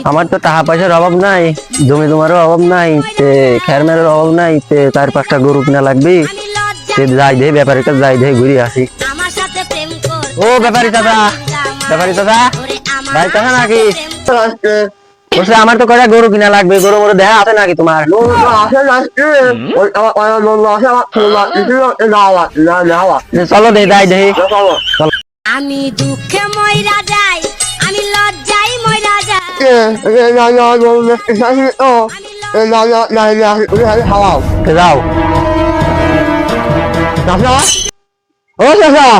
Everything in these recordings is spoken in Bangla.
আমার তো টাকা পয়সার অভাব নাই, জমি জমারও অভাব নাই, খের মেরের অভাব নাই, 4-5টা গরু কিনা লাগবে। যাই দে ব্যাপারীর কাছে, যাই দে ঘুরে আসি। ও ব্যাপারী দাদা, ব্যাপারী দাদা, ভাই কথা নাকি? বলছে আমার তো কয়টা গরু কিনা লাগবে, গরু মরু দেখা আছে নাকি তোমার? চলো দে, যাই দে। আমি দুঃখে মইরা যাই, আমি লজ্জাই মইরা যাই। যাও। ও চাচা,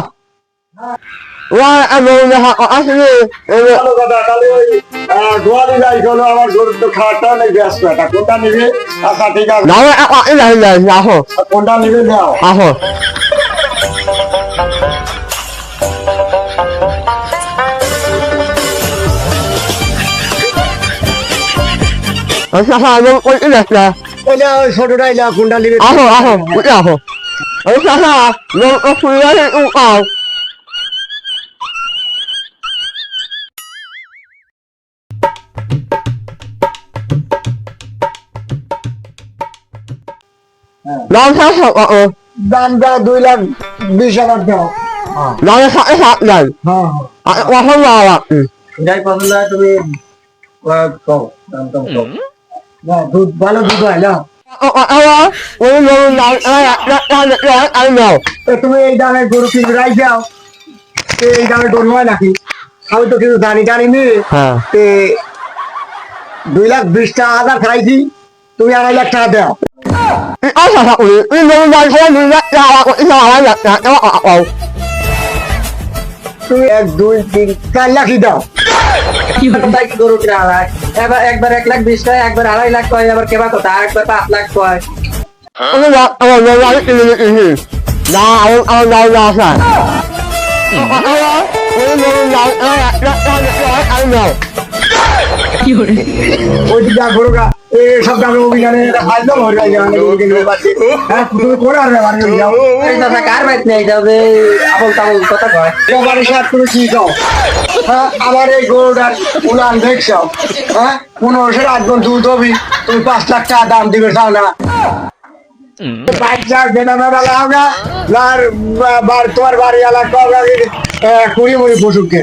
আমার গরু তো খাওয়াটা অনেক ব্যস্ত, এটা কোনটা নিবে? আচ্ছা ঠিক আছে, কোনটা নিবে নাও। আহো। ওইটা ওই ছোটটা এলা কোনটা নিবে? আহো আহো, আহো। চাচা দামটা 2,20,000 দাও। যাই পছন্দ হয় তুমি কও, দাম কম কও। না দুধ ভালো দুধ হয় না। তুমি এই দামে গরু কিনে রাই যাও, এই দামে গরু হয় নাকি? আমি তো কিছু জানি নি। 2,20,000 খাইছি, তুমি 2,500,000 টাকা দাও। তুমি 1, 2, 3, 4 লাখই দাও। গরু কিনা হয় একবার 1,20,000 কয়, একবার 2.5 লাখ কয়, আবার কেবা কথা একবার 5 লাখ কয়। ওইদিকে যা গরু গা সব দামে অভিযানে ফাইল হয়ে যায়। তুমি করে আর যাও কার বাইক নেই যাবে, আবল তাবল কথা কয়। বাড়ির সাথে তুমি কি কও? হ্যাঁ, আমার এই গরুটার উলান দেখছো? হ্যাঁ, 15-8 গুণ দুধ হবি, তুমি 5 লাখ টাকা দাম দিবে চাও না? বাচ্চা বেনানা লাও না, আর তোমার বাড়ি এলাকা কুড়ি মুড়ি পশুকে